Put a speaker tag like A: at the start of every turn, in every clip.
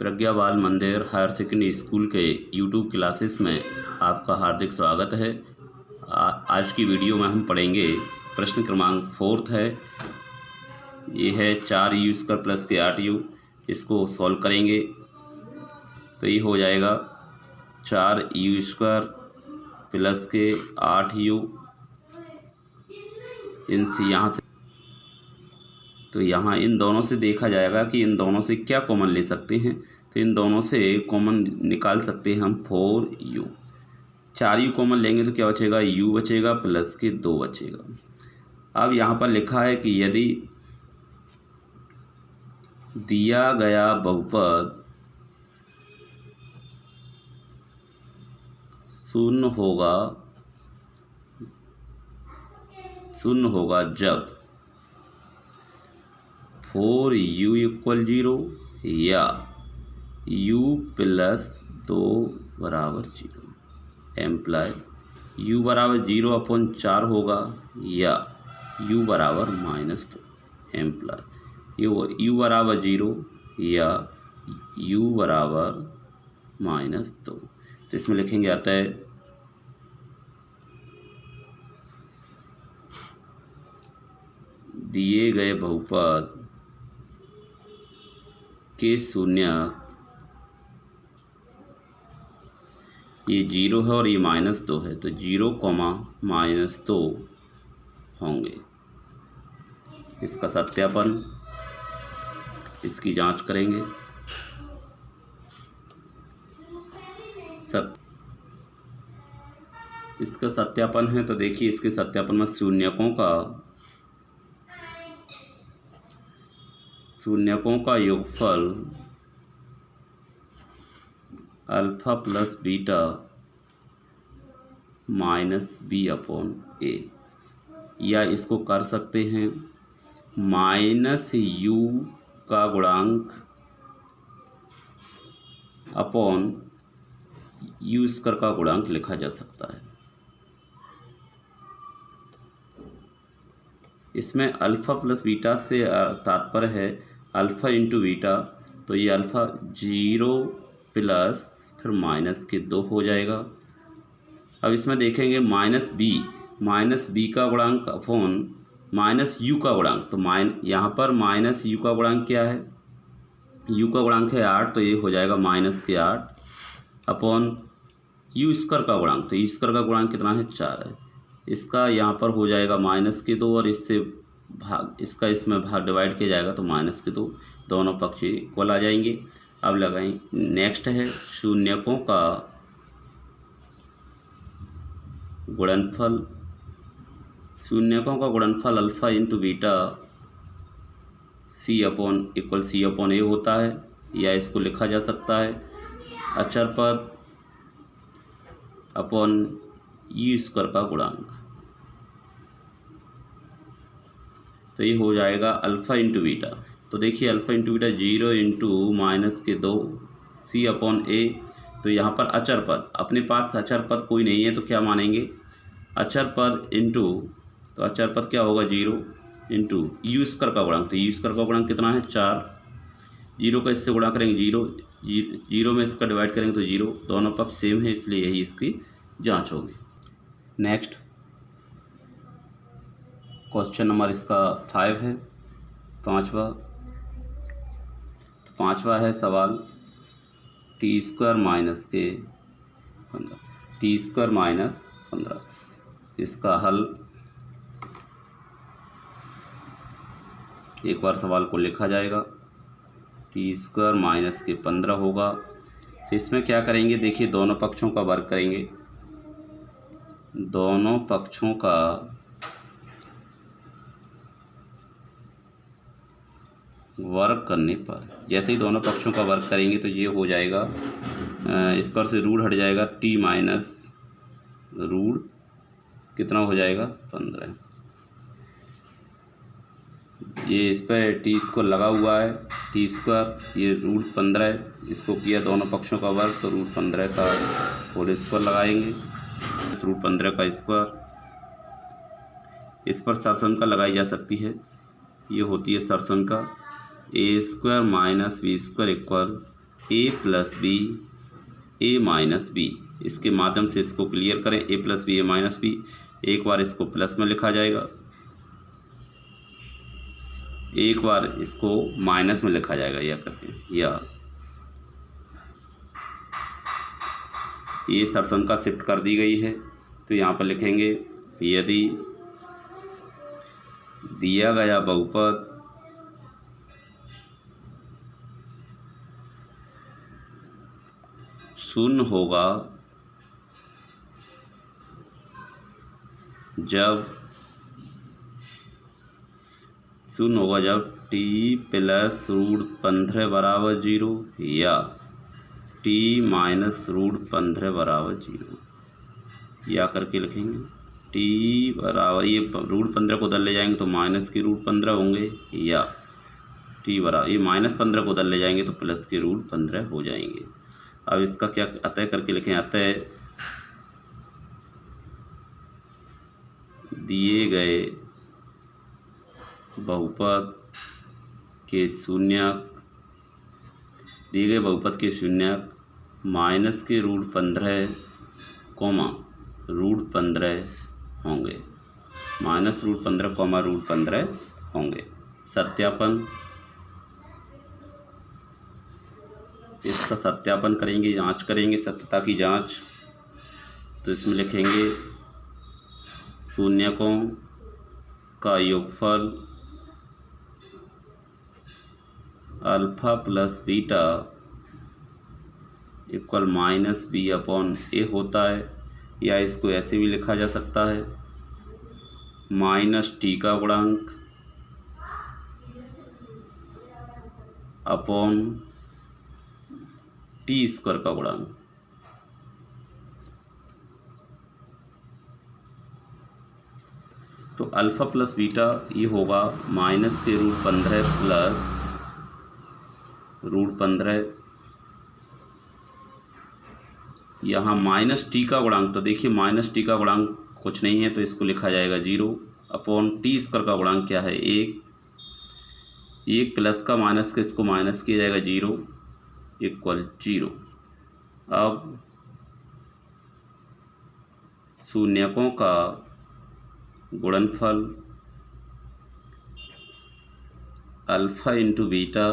A: प्रज्ञा बाल मंदिर higher secondary school के यूट्यूब क्लासेस में आपका हार्दिक स्वागत है। आज की वीडियो में हम पढ़ेंगे प्रश्न क्रमांक 4 है। ये है 4u² प्लस के 8u। इसको सॉल्व करेंगे तो ये हो जाएगा 4u² प्लस के 8u। इनसे यहाँ से तो यहाँ इन दोनों से देखा जाएगा कि इन दोनों से क्या कॉमन ले सकते हैं। तो इन दोनों से कॉमन निकाल सकते हैं हम 4u। 4u कॉमन लेंगे तो क्या बचेगा, u बचेगा प्लस के 2 बचेगा। अब यहाँ पर लिखा है कि यदि दिया गया बहुपद शून्य होगा जब 4u = 0 या u + 2 = 0 एम्प्लाय u = 0/4 होगा या u = -2 एम्प्लाय u = 0 या u = -2। तो इसमें लिखेंगे आता है दिए गए बहुपद के शून्य, ये 0 है और ये -2 है तो 0, -2 होंगे। इसका सत्यापन, इसकी जांच करेंगे। इसका सत्यापन है तो देखिए इसके सत्यापन में शून्यकों का योगफल अल्फा प्लस बीटा -b/a, या इसको कर सकते हैं -u का गुणांक अपॉन u² का गुणांक लिखा जा सकता है। इसमें अल्फ़ा प्लस बीटा से तात्पर्य है अल्फ़ा इंटू बीटा, तो ये अल्फ़ा 0 प्लस फिर -2 हो जाएगा। अब इसमें देखेंगे -b का गुणांक अपॉन -u का गुणांक, तो यहाँ पर -u का गुणांक क्या है, u का गुणांक है 8 तो ये हो जाएगा -8 अपॉन u² का गुणांक, तो u² का गुणांक कितना है, 4 है। इसका यहाँ पर हो जाएगा -2 और इससे इसका इसमें भाग डिवाइड किया जाएगा तो -2, दोनों पक्ष इक्वल आ जाएंगे। अब लगाएं नेक्स्ट है शून्यकों का गुणनफल अल्फ़ा इंटू बीटा C/A होता है, या इसको लिखा जा सकता है अचर पद अपॉन u² का गुणांक। तो ये हो जाएगा अल्फ़ा इंटू बीटा, तो देखिए अल्फ़ा इंटू बीटा 0 × -2 C/A। तो यहाँ पर अचर पद, अपने पास अचर पद कोई नहीं है तो क्या मानेंगे, अचर पद इंटू, तो अचर पद क्या होगा 0 × u² का गुणांक, तो u² का गुणांक कितना है 4, 0 का इससे गुणा करेंगे 0 में इसका डिवाइड करेंगे तो 0, दोनों पक्ष सेम है इसलिए यही इसकी जांच होगी। नेक्स्ट क्वेश्चन नंबर इसका 5 है, पाँचवा है सवाल t² -15। इसका हल, एक बार सवाल को लिखा जाएगा, t² -15 होगा। तो इसमें क्या करेंगे, देखिए दोनों पक्षों का वर्ग करेंगे। दोनों पक्षों का वर्ग करने पर, जैसे ही दोनों पक्षों का वर्ग करेंगे तो ये हो जाएगा, स्क्वायर से रूट हट जाएगा, t माइनस रूट कितना हो जाएगा 15। ये इस पर t इसको लगा हुआ है, t², ये √15 है, इसको किया दोनों पक्षों का वर्ग तो √15 का होल स्क्वायर लगाएंगे, √15 का स्क्वायर। इस पर सरसंख्या लगाई जा सकती है, ये होती है सरसंख्या a² - b² ए प्लस बी ए माइनस बी, इसके माध्यम से इसको क्लियर करें। ए प्लस बी ए माइनस बी, एक बार इसको प्लस में लिखा जाएगा, एक बार इसको माइनस में लिखा जाएगा, या करके या ये सरसम शिफ्ट कर दी गई है। तो यहाँ पर लिखेंगे यदि दिया गया बहुपद शून्य होगा जब टी प्लस रूट 15 बराबर 0 या टी माइनस रूट 15 बराबर 0, या करके लिखेंगे टी बराबर, ये रूट 15 को उधर ले जाएंगे तो माइनस के रूट 15 होंगे, या टी बराबर ये माइनस 15 को उधर ले जाएंगे तो प्लस के रूट 15 हो जाएंगे। अब इसका क्या अतः करके लिखें, अतः दिए गए बहुपद के शून्यक माइनस के रूट 15 कोमा रूट 15 होंगे, माइनस रूट 15 कोमा रूट 15 होंगे। सत्यापन, इसका सत्यापन करेंगे, जांच करेंगे, सत्यता की जांच। तो इसमें लिखेंगे शून्यकों का योगफल alpha plus beta equal minus B upon A होता है, या इसको ऐसे भी लिखा जा सकता है माइनस टी का गुणांक अपॉन टी स्क्वायर का गुणांक। तो अल्फ़ा प्लस बीटा ये होगा माइनस के रूट 15 प्लस रूट 15, यहाँ माइनस टी का गुणांक, तो देखिए माइनस टी का गुणांक कुछ नहीं है तो इसको लिखा जाएगा 0 अपॉन टी स्क्वायर का गुणांक क्या है 1 प्लस का माइनस का इसको माइनस किया जाएगा 0 इक्वल 0। अब शून्यकों का गुणनफल alpha into beta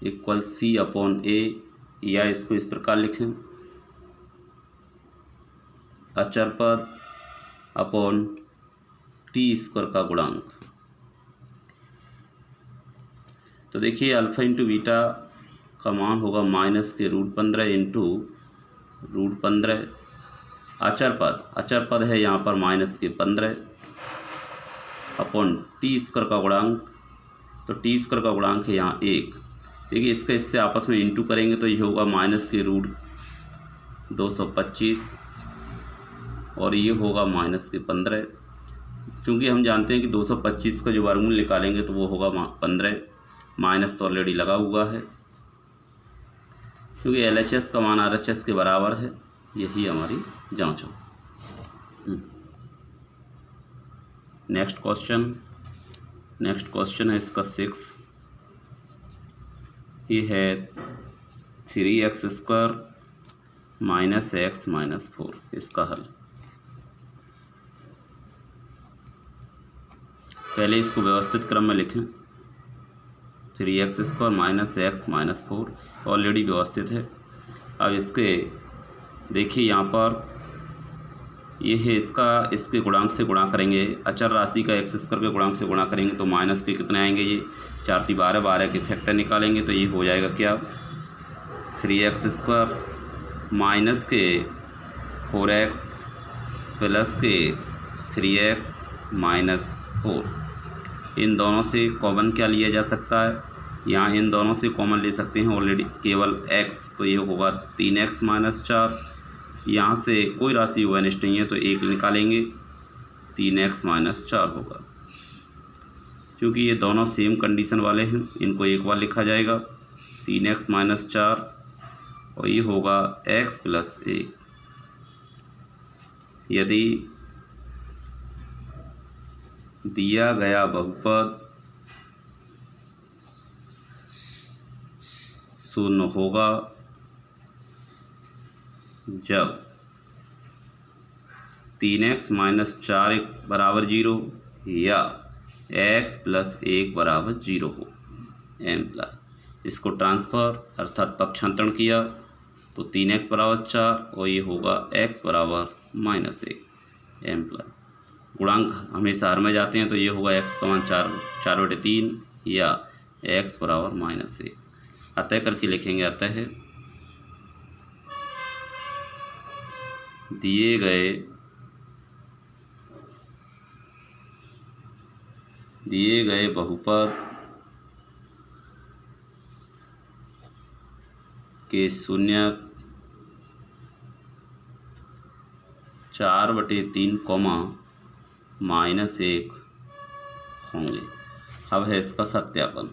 A: equal C upon A, या इसको इस प्रकार लिखें अचर पद अपॉन टी स्क्वायर का गुणांक। तो देखिए अल्फ़ा इंटू बीटा का मान होगा माइनस के रूट 15 इंटू रूट 15, अचर पद है यहाँ पर माइनस के 15 अपॉन टी स्क्वायर का गुणांक, तो टी स्क्वायर का गुणांक है यहाँ 1। देखिए इसका इससे आपस में इंटू करेंगे तो ये होगा माइनस के रूट 225 और ये होगा माइनस के 15, क्योंकि हम जानते हैं कि 225 का जो वर्गमूल निकालेंगे तो वो होगा 15, माइनस तो ऑलरेडी लगा हुआ है क्योंकि LHS का मान RHS के बराबर है। यही हमारी जांच हो। नेक्स्ट क्वेश्चन है इसका 6, ये है 3x² माइनस x माइनस 4, इसका हल। पहले इसको व्यवस्थित क्रम में लिखें, 3x² minus x minus 4 already व्यवस्थित है। अब इसके देखिए यहाँ पर ये है इसके गुणांक से गुणा करेंगे, अचर राशि का x² के गुणांक से गुणा करेंगे तो माइनस के कितने आएंगे, ये 4 × 12 12 के फैक्टर निकालेंगे तो ये हो जाएगा क्या 3x² माइनस के 4x प्लस के 3x माइनस 4। इन दोनों से कॉमन क्या लिया जा सकता है, यहाँ इन दोनों से कॉमन ले सकते हैं ऑलरेडी केवल x, तो ये होगा 3x माइनस 4। यहाँ से कोई राशि वनिष्ठ नहीं है तो 1 निकालेंगे, 3x माइनस 4 होगा। क्योंकि ये दोनों सेम कंडीशन वाले हैं इनको एक बार लिखा जाएगा 3x माइनस 4 और ये होगा x प्लस 1। यदि दिया गया बहुपद शून्य होगा जब 3x माइनस 4 बराबर 0 या x प्लस 1 बराबर 0 हो। इसको ट्रांसफ़र अर्थात पक्षांतरण किया तो 3x बराबर 4 और ये होगा x बराबर -1 गुणांक हमेशा हर में जाते हैं तो ये होगा x का मान 4/3 या x बराबर -1। अतः करके लिखेंगे, अतः दिए गए बहुपद के शून्यक 4/3 -1 होंगे। अब है इसका सत्यापन।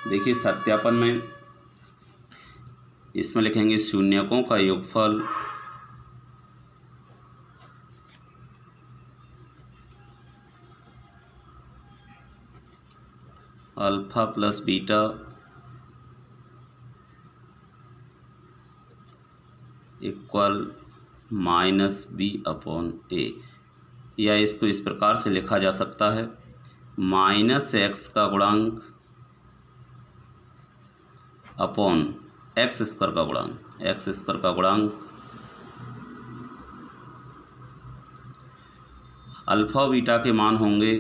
A: देखिए सत्यापन में इसमें लिखेंगे शून्यकों का योगफल alpha plus beta equal -b/a, या इसको इस प्रकार से लिखा जा सकता है -x का गुणांक अपॉन x स्क्वायर का गुणांक अल्फ़ा बीटा के मान होंगे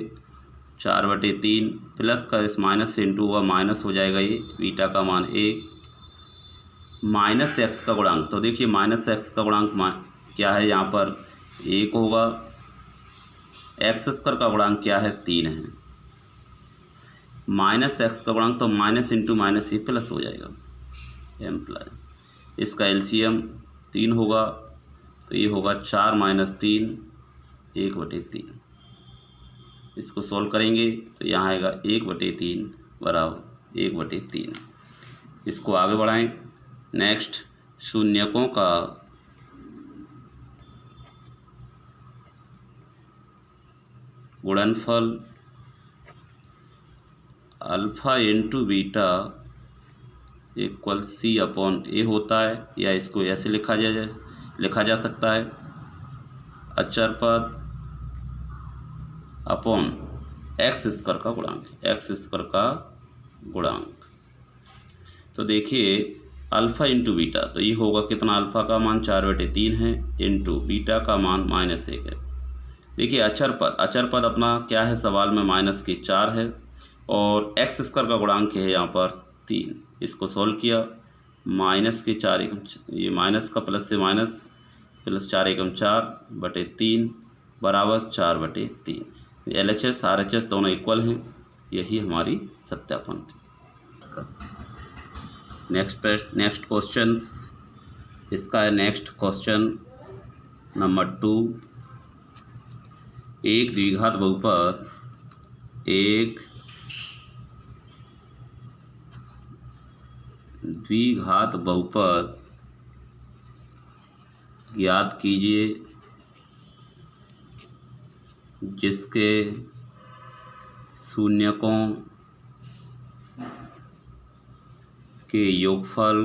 A: 4/3 प्लस का इस माइनस से इंटू हुआ माइनस हो जाएगा, ये बीटा का मान 1 -x का गुणांक। तो देखिए -x का गुणांक क्या है, यहाँ पर 1 होगा, x स्क्वायर का गुणांक क्या है 3 है, -x का गुणांक तो माइनस इंटू माइनस ये प्लस हो जाएगा इसका एलसीएम 3 होगा तो ये होगा 4 - 3 1/3। इसको सॉल्व करेंगे तो यहाँ आएगा 1/3 बराबर 1/3। इसको आगे बढ़ाएं। नेक्स्ट शून्यकों का गुणनफल alpha into beta equal c/a होता है, या इसको ऐसे लिखा जा सकता है अचर पद अपॉन x स्क्वायर का गुणांक। तो देखिए अल्फ़ा इंटू बीटा, तो ये होगा कितना, अल्फ़ा का मान 4/3 है इंटू बीटा का मान -1 है। देखिए अचर पद अपना क्या है, सवाल में -4 है और x स्क्वायर का गुणांक है यहाँ पर 3। इसको सॉल्व किया -4 ये माइनस का प्लस से माइनस प्लस 4 × 4/3 बराबर 4/3। LHS RHS दोनों इक्वल हैं, यही हमारी सत्यापन। नेक्स्ट क्वेश्चन इसका है नेक्स्ट क्वेश्चन नंबर 2। एक द्विघात बहुपद ज्ञात कीजिए जिसके शून्यकों के योगफल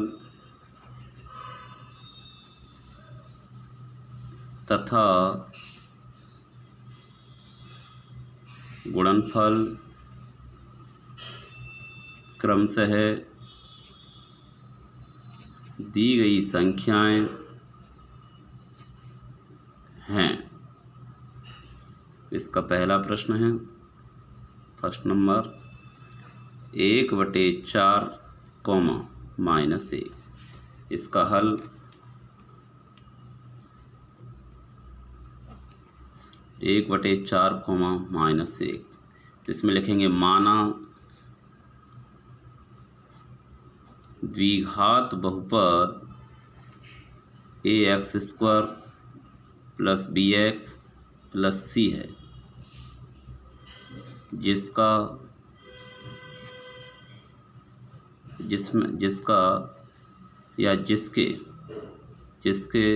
A: तथा गुणनफल क्रमशः दी गई संख्याएं हैं। इसका पहला प्रश्न है, फर्स्ट नंबर 1/4 -1। इसका हल 1/4 -1। तो इसमें लिखेंगे माना द्विघात बहुपद ax² + bx + c है, जिसके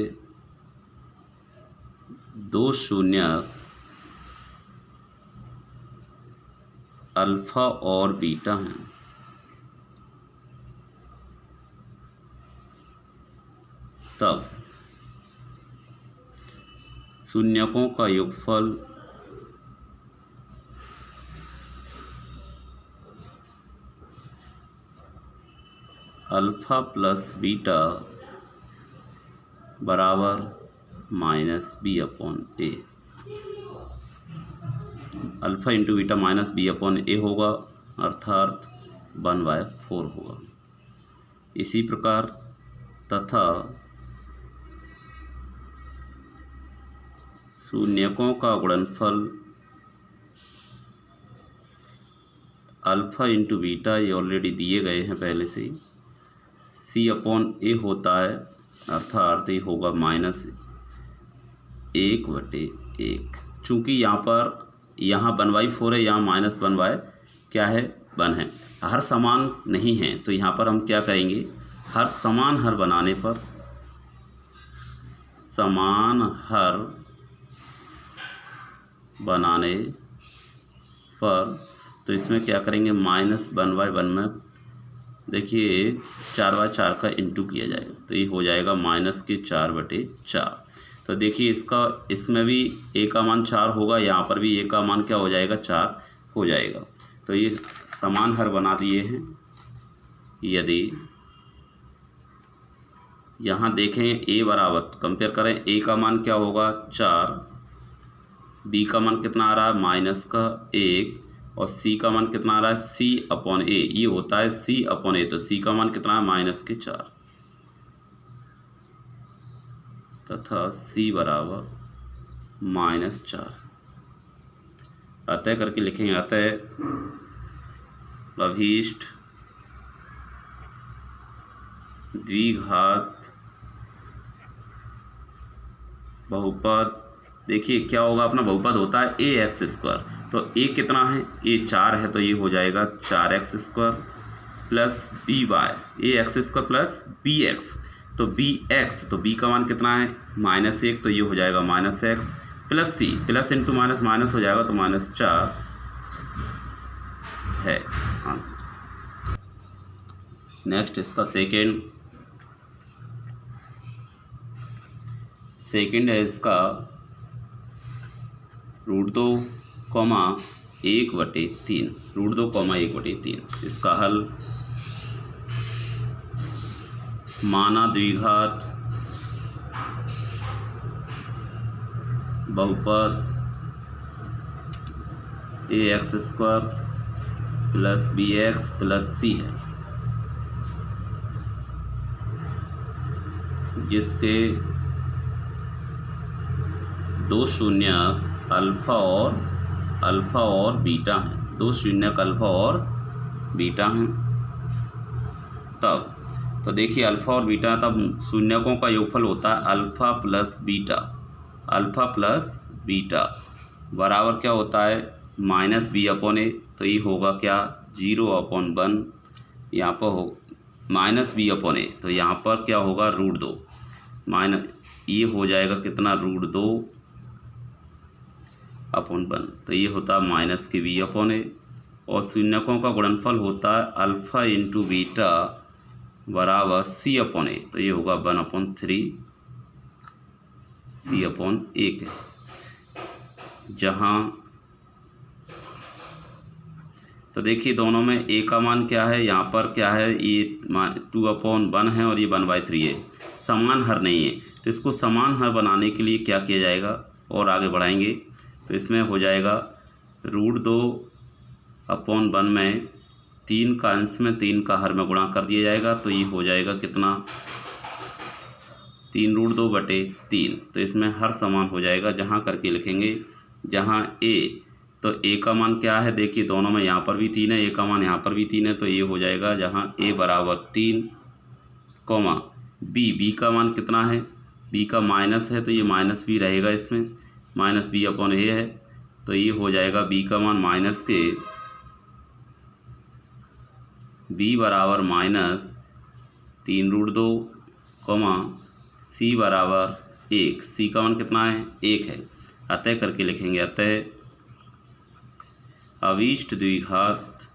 A: दो शून्यक अल्फ़ा और बीटा हैं, तब शून्यकों का योगफल अल्फ़ा प्लस बीटा बराबर minus B upon A. Alpha into beta minus B upon A होगा, अर्थात 1/4 होगा। इसी प्रकार तथा शून्यकों का गुणनफल अल्फ़ा इंटू बीटा, ये ऑलरेडी दिए गए हैं पहले से ही, सी अपॉन ए होता है, अर्थात ये होगा -1/1। चूँकि यहाँ 1/4 है, यहाँ -1 क्या है 1 है, हर समान नहीं है, तो यहाँ पर हम क्या करेंगे, हर समान हर बनाने पर तो इसमें क्या करेंगे, -1/1 में देखिए 4/4 का इंटू किया जाएगा, तो ये हो जाएगा -4/4। तो देखिए इसमें भी ए का मान 4 होगा, यहाँ पर भी ए का मान क्या हो जाएगा, 4 हो जाएगा। तो ये समान हर बना दिए हैं। यदि यहाँ देखें ए बराबर, कंपेयर करें, ए का मान क्या होगा 4, बी का मान कितना आ रहा है -1, और सी का मान कितना आ रहा है सी अपॉन ए, ये होता है सी अपॉन ए, तो सी का मान कितना है -4, तथा सी बराबर -4। अतः करके लिखेंगे, अतः अभीष्ट द्विघात बहुपद, देखिए क्या होगा, अपना बहुपद होता है ax², तो a कितना है, a 4 है, तो ये हो जाएगा 4x² plus B Y, ax² plus bx, तो bx, तो b का मान कितना है -1, तो ये हो जाएगा -x plus c, plus into minus minus हो जाएगा, तो -4 है आंसर। नेक्स्ट इसका सेकेंड है इसका √2, 1/3, √2, 1/3। इसका हल माना द्विघात बहुपद ax² plus bx plus c है, जिसके दो शून्यक अल्फ़ा और बीटा हैं, दो शून्यक अल्फ़ा और बीटा हैं। तब तो देखिए अल्फ़ा और बीटा, तब शून्यकों का योगफल होता है अल्फ़ा प्लस बीटा बराबर क्या होता है -b/a, तो ये होगा क्या 0/1, यहाँ पर हो -b/a, तो यहाँ पर क्या होगा √2 माइनस, ये हो जाएगा कितना √2/1, तो ये होता है -b/a, और शून्यकों का गुणनफल होता है अल्फ़ा इंटू बीटा बराबर c/a, तो ये होगा 1/3 c/1, जहाँ तो देखिए दोनों में a का मान क्या है, यहाँ पर क्या है, ये 2/1 है और ये 1/3 है, समान हर नहीं है, तो इसको समान हर बनाने के लिए क्या किया जाएगा, और आगे बढ़ाएंगे तो इसमें हो जाएगा √2/1 में 3 का अंश में 3 का हर में गुणा कर दिया जाएगा, तो ये हो जाएगा कितना 3√2/3, तो इसमें हर समान हो जाएगा, जहाँ करके लिखेंगे, जहाँ a, तो a का मान क्या है, देखिए दोनों में, यहाँ पर भी 3 है, a का मान यहाँ पर भी 3 है, तो ये हो जाएगा जहाँ a बराबर 3, b का मान कितना है, b का माइनस है, तो ये माइनस भी रहेगा, इसमें -b/a है, तो ये हो जाएगा b का मान b बराबर -3√2, c बराबर 1, c का मान कितना है 1 है, अतः करके लिखेंगे, अतः अभीष्ट द्विघात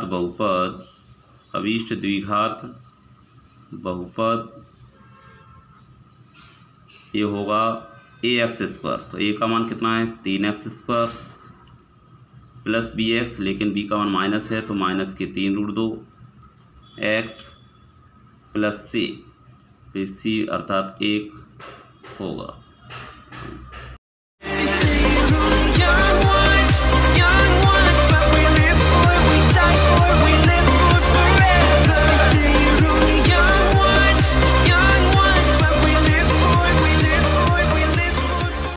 A: बहुपद, अभीष्ट द्विघात बहुपद ये होगा ax²। तो a का मान कितना है 3x² प्लस bx, लेकिन b का मान माइनस है तो माइनस के 3√2 x प्लस c, तो c अर्थात 1 होगा।